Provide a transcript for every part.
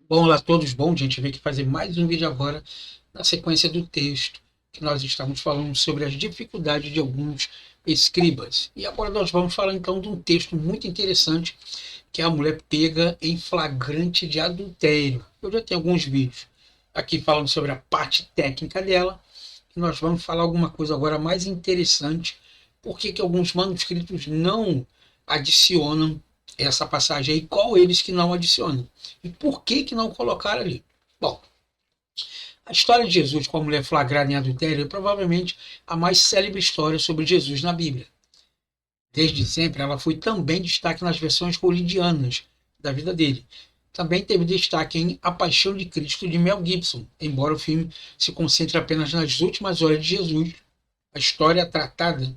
Bom, olá a todos, bom, gente, veio aqui fazer mais um vídeo agora na sequência do texto que nós estamos falando sobre as dificuldades de alguns escribas. E agora nós vamos falar então de um texto muito interessante que é a mulher pega em flagrante de adultério. Eu já tenho alguns vídeos aqui falando sobre a parte técnica dela e nós vamos falar alguma coisa agora mais interessante, porque que alguns manuscritos não adicionam essa passagem aí, qual eles que não adicionam e por que que não colocaram ali. Bom, a história de Jesus com a mulher flagrada em adultério é provavelmente a mais célebre história sobre Jesus na Bíblia. Desde sempre, ela foi também destaque nas versões hollywoodianas da vida dele. Também teve destaque em A Paixão de Cristo de Mel Gibson, embora o filme se concentre apenas nas últimas horas de Jesus. A história tratada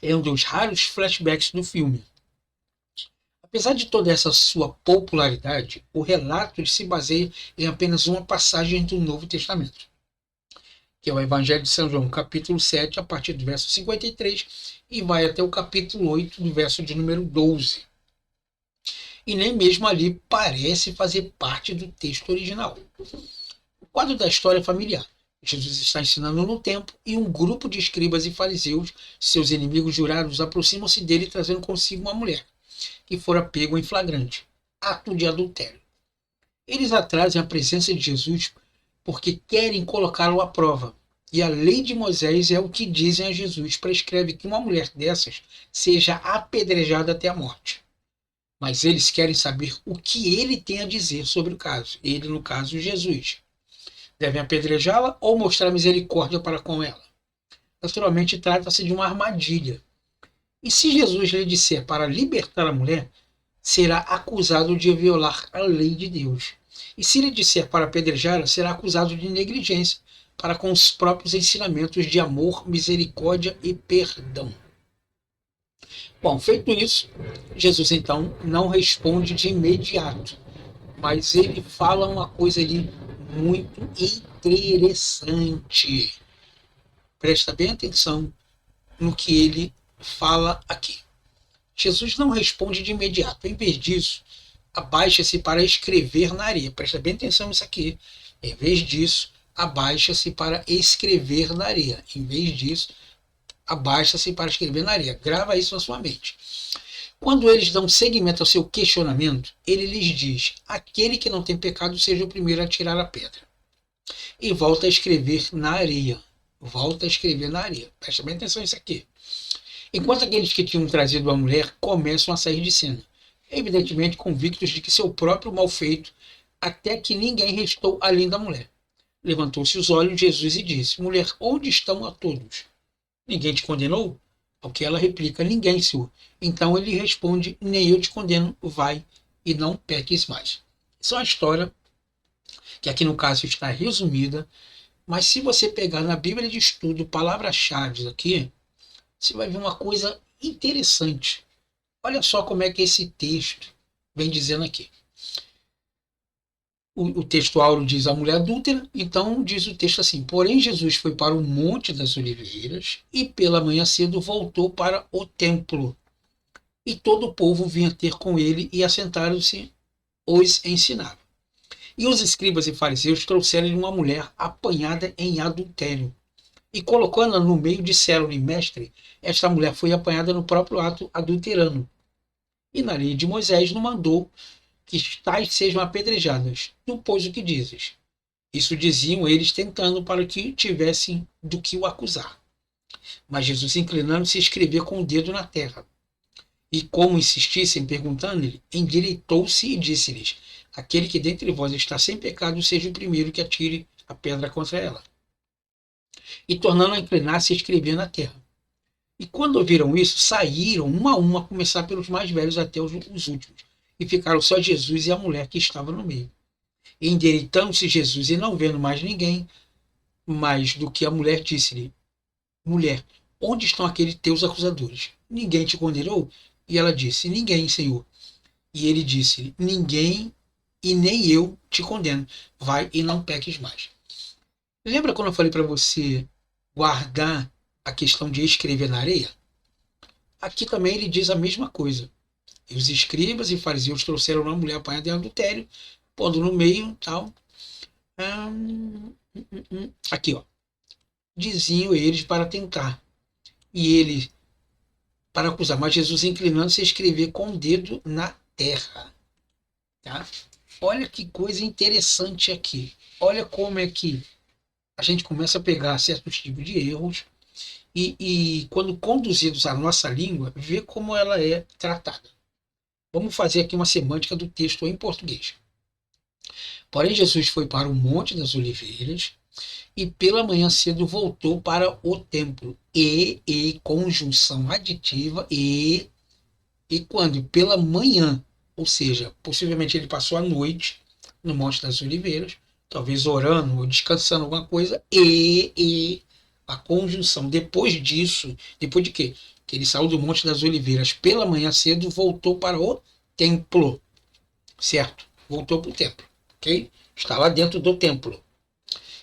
é um dos raros flashbacks do filme. Apesar de toda essa sua popularidade, o relato se baseia em apenas uma passagem do Novo Testamento, que é o Evangelho de São João, capítulo 7, a partir do verso 53, e vai até o capítulo 8, do verso de número 12. E nem mesmo ali parece fazer parte do texto original. O quadro da história é familiar. Jesus está ensinando no templo e um grupo de escribas e fariseus, seus inimigos jurados, aproximam-se dele trazendo consigo uma mulher que fora pego em flagrante, ato de adultério. Eles atrasam a presença de Jesus porque querem colocá-lo à prova. E a lei de Moisés é o que dizem a Jesus, prescreve que uma mulher dessas seja apedrejada até a morte. Mas eles querem saber o que ele tem a dizer sobre o caso. Ele, no caso, Jesus. Devem apedrejá-la ou mostrar misericórdia para com ela. Naturalmente, trata-se de uma armadilha. E se Jesus lhe disser para libertar a mulher, será acusado de violar a lei de Deus. E se lhe disser para apedrejá-la, será acusado de negligência para com os próprios ensinamentos de amor, misericórdia e perdão. Bom, feito isso, Jesus então não responde de imediato, mas ele fala uma coisa ali muito interessante. Presta bem atenção no que ele fala aqui. Jesus não responde de imediato. Em vez disso, abaixa-se para escrever na areia. Presta bem atenção nisso aqui. Em vez disso, abaixa-se para escrever na areia. Em vez disso, abaixa-se para escrever na areia. Grava isso na sua mente. Quando eles dão seguimento ao seu questionamento, ele lhes diz: aquele que não tem pecado seja o primeiro a tirar a pedra. E volta a escrever na areia. Volta a escrever na areia. Presta bem atenção nisso aqui. Enquanto aqueles que tinham trazido a mulher começam a sair de cena, evidentemente convictos de que seu próprio mal feito, até que ninguém restou além da mulher. Levantou-se os olhos de Jesus e disse: mulher, onde estão a todos? Ninguém te condenou? Ao que ela replica: ninguém, Senhor. Então ele responde: nem eu te condeno, vai e não peques mais. Essa é uma história que aqui no caso está resumida, mas se você pegar na Bíblia de Estudo palavras-chave aqui, você vai ver uma coisa interessante. Olha só como é que esse texto vem dizendo aqui. O texto áureo diz a mulher adúltera, então diz o texto assim: porém Jesus foi para o Monte das Oliveiras e pela manhã cedo voltou para o templo. E todo o povo vinha ter com ele e assentaram-se, os ensinava. E os escribas e fariseus trouxeram-lhe uma mulher apanhada em adultério. E colocando-a no meio, disseram-lhe: mestre, esta mulher foi apanhada no próprio ato adulterano. E na lei de Moisés não mandou que tais sejam apedrejadas. Tu, pois, o que dizes? Isso diziam eles, tentando para que tivessem do que o acusar. Mas Jesus, inclinando-se, escrevia com o dedo na terra. E como insistissem, perguntando-lhe, endireitou-se e disse-lhes: aquele que dentre vós está sem pecado, seja o primeiro que atire a pedra contra ela. E tornando a inclinar-se, escrevia na terra. E quando ouviram isso, saíram um a um, a começar pelos mais velhos até os últimos. E ficaram só Jesus e a mulher que estava no meio. E endireitando-se Jesus e não vendo mais ninguém, mais do que a mulher, disse-lhe: mulher, onde estão aqueles teus acusadores? Ninguém te condenou? E ela disse: ninguém, Senhor. E ele disse: ninguém e nem eu te condeno. Vai e não peques mais. Lembra quando eu falei para você guardar a questão de escrever na areia? Aqui também ele diz a mesma coisa. E os escribas e fariseus trouxeram uma mulher apanhada em adultério. pondo no meio, tal. Aqui, ó. Diziam eles para tentar. E ele para acusar, mas Jesus inclinando-se a escrever com o dedo na terra. Tá? Olha que coisa interessante aqui. Olha como é que a gente começa a pegar certos tipos de erros e quando conduzidos à nossa língua, ver como ela é tratada. Vamos fazer aqui uma semântica do texto em português. Porém, Jesus foi para o Monte das Oliveiras e pela manhã cedo voltou para o templo. Conjunção aditiva, e quando? Pela manhã, ou seja, possivelmente ele passou a noite no Monte das Oliveiras, talvez orando ou descansando alguma coisa, a conjunção. Depois disso, depois de quê? Que ele saiu do Monte das Oliveiras pela manhã cedo, voltou para o templo, certo? Voltou para o templo, ok? Está lá dentro do templo.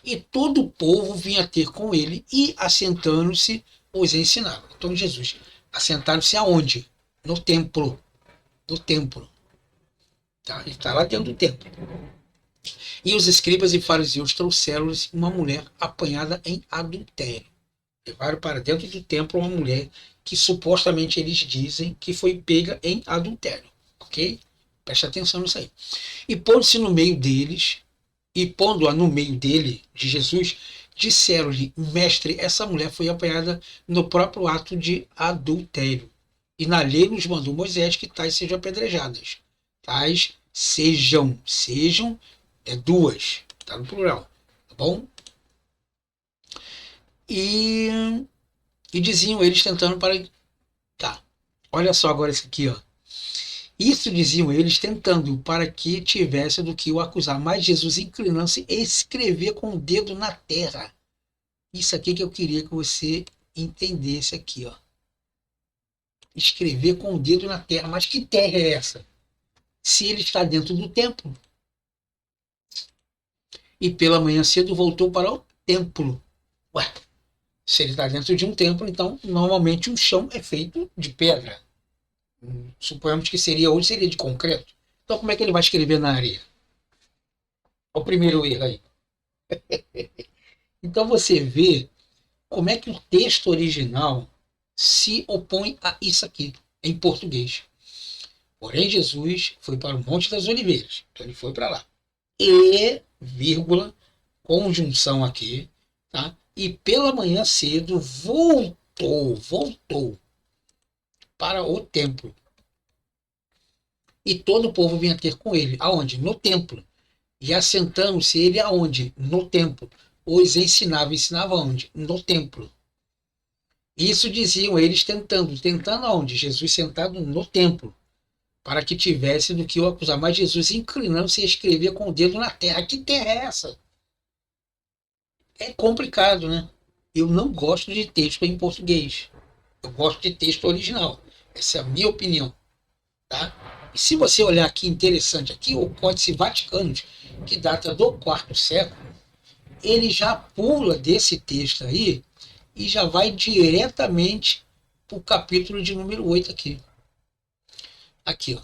E todo o povo vinha ter com ele e, assentando-se, os ensinava. Então Jesus, assentaram-se aonde? No templo. No templo. Tá? Ele está lá dentro do templo. E os escribas e fariseus trouxeram-lhes uma mulher apanhada em adultério. Levaram para dentro do templo uma mulher que supostamente eles dizem que foi pega em adultério. Ok? Preste atenção nisso aí. E pondo-se no meio deles, e pondo-a no meio dele, de Jesus, disseram-lhe, mestre, essa mulher foi apanhada no próprio ato de adultério. E na lei nos mandou Moisés que tais sejam apedrejadas. Tais sejam, é duas, está no plural, tá bom? E, e diziam eles tentando para... Tá, olha só agora isso aqui, ó. Isso diziam eles tentando para que tivesse do que o acusar. Mas Jesus inclinando-se e escrever com o dedo na terra. Isso aqui que eu queria que você entendesse aqui, ó. Escrever com o dedo na terra. Mas que terra é essa? Se ele está dentro do templo. E pela manhã cedo voltou para o templo. Ué, se ele está dentro de um templo, então normalmente o chão é feito de pedra. Suponhamos que seria hoje, seria de concreto. Então como é que ele vai escrever na areia? Olha o primeiro erro aí. Então você vê como é que o texto original se opõe a isso aqui, em português. Porém, Jesus foi para o Monte das Oliveiras. Então ele foi para lá. E, vírgula, conjunção aqui, tá? E pela manhã cedo voltou para o templo. E todo o povo vinha ter com ele. Aonde? No templo. E assentando-se ele aonde? No templo. Os ensinava onde? No templo. Isso diziam eles tentando aonde? Jesus sentado no templo, para que tivesse do que o acusar. Mas Jesus inclinando-se a escrever com o dedo na terra. Que terra é essa? É complicado, né? Eu não gosto de texto em português. Eu gosto de texto original. Essa é a minha opinião, tá? E se você olhar aqui, interessante, aqui o Códice Vaticano, que data do quarto século, ele já pula desse texto aí e já vai diretamente para o capítulo de número 8 aqui. Aqui, ó.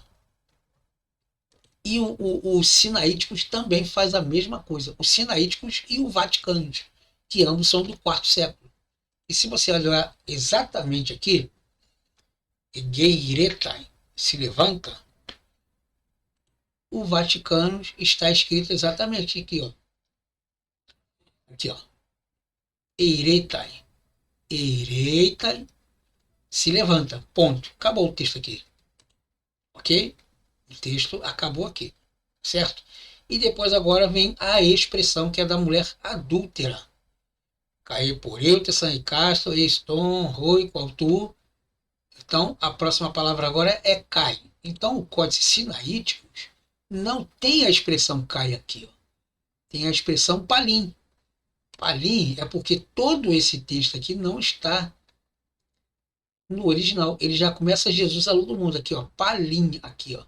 E os sinaíticos também faz a mesma coisa. Os sinaíticos e o Vaticano, que ambos são do quarto século. E se você olhar exatamente aqui, Geiretai se levanta, o Vaticano está escrito exatamente aqui, ó. Aqui, ó. Eiretai. Eiretai se levanta. Ponto. Acabou o texto aqui. Ok? O texto acabou aqui. Certo? E depois agora vem a expressão que é da mulher adúltera. Cair por eu, Tessan e Castro, Eston, Rui, Qualtu. Então, a próxima palavra agora é cai. Então, o Códice Sinaítico não tem a expressão cai aqui. Ó. Tem a expressão palim. Palim é porque todo esse texto aqui não está no original. Ele já começa Jesus a luz do mundo aqui, ó. Palim aqui, ó.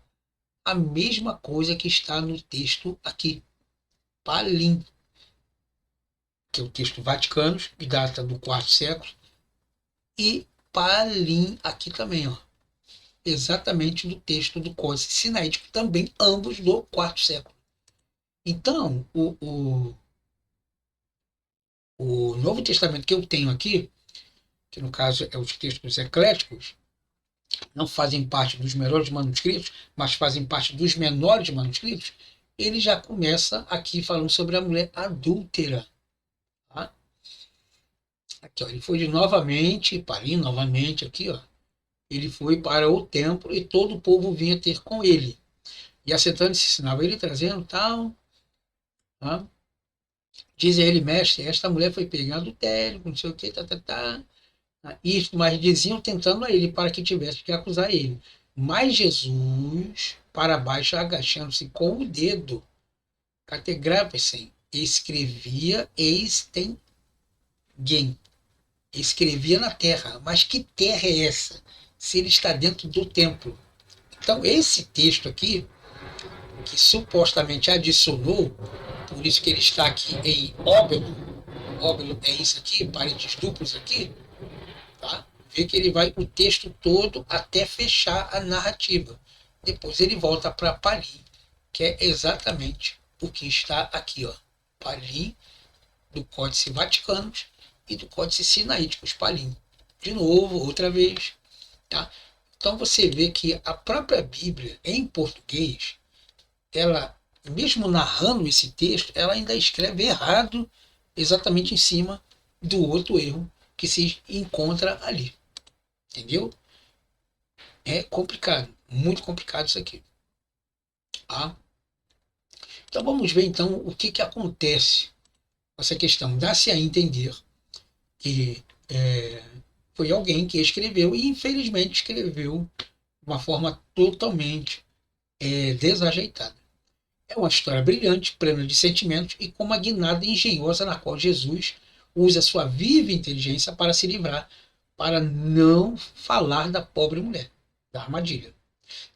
A mesma coisa que está no texto aqui. Palim. Que é o texto Vaticano, que data do quarto século. E Palim aqui também, ó. Exatamente do texto do Códice Sinaítico, também ambos do quarto século. Então, o Novo Testamento que eu tenho aqui, que no caso é os textos ecléticos, não fazem parte dos melhores manuscritos, mas fazem parte dos menores manuscritos, ele já começa aqui falando sobre a mulher adúltera. Tá? Aqui, ó, ele foi novamente, Parim, novamente, aqui, ó, ele foi para o templo e todo o povo vinha ter com ele. E assentando-se, ensinava ele, trazendo tal. Tá? Diz a ele, mestre, esta mulher foi pega em adultério, não sei o que, tá. Isto, mas diziam tentando a ele para que tivesse que acusar ele. Mas Jesus, para baixo, agachando-se com o dedo, categraphem, escrevia extenguem, escrevia na terra. Mas que terra é essa? Se ele está dentro do templo. Então, esse texto aqui, que supostamente adicionou, por isso que ele está aqui em óbelo, óbelo é isso aqui, parênteses duplos aqui, tá? Vê que ele vai o texto todo até fechar a narrativa. Depois ele volta para Palim, que é exatamente o que está aqui, ó. Palim do Códice Vaticanos e do Códice Sinaíticos, Palim. De novo, outra vez, tá? Então você vê que a própria Bíblia em português, ela, mesmo narrando esse texto, ela ainda escreve errado exatamente em cima do outro erro que se encontra ali. Entendeu? É complicado, muito complicado isso aqui. Tá? Então vamos ver então o que, que acontece com essa questão. Dá-se a entender que foi alguém que escreveu e infelizmente escreveu de uma forma totalmente desajeitada. É uma história brilhante, plena de sentimentos e com uma guinada engenhosa na qual Jesus usa sua viva inteligência para se livrar, para não falar da pobre mulher, da armadilha.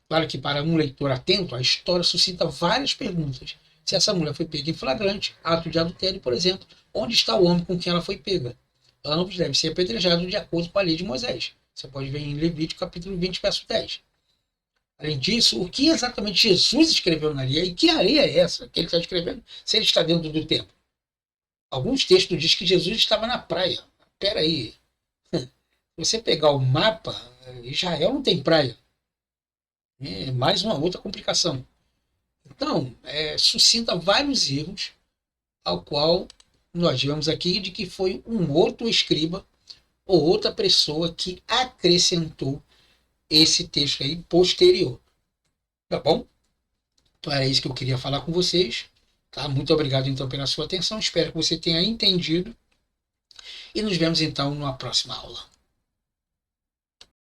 Claro que para um leitor atento, a história suscita várias perguntas. Se essa mulher foi pega em flagrante, ato de adultério, por exemplo, onde está o homem com quem ela foi pega? Ambos devem ser apedrejados de acordo com a lei de Moisés. Você pode ver em Levítico capítulo 20, verso 10. Além disso, o que exatamente Jesus escreveu na areia e que areia é essa que ele está escrevendo se ele está dentro do templo? Alguns textos dizem que Jesus estava na praia. Espera aí. Se você pegar o mapa, Israel não tem praia. É mais uma outra complicação. Então, suscita vários erros, ao qual nós vemos aqui de que foi um outro escriba ou outra pessoa que acrescentou esse texto aí posterior. Tá bom? Então era isso que eu queria falar com vocês. Tá? Muito obrigado então pela sua atenção. Espero que você tenha entendido. E nos vemos então numa próxima aula.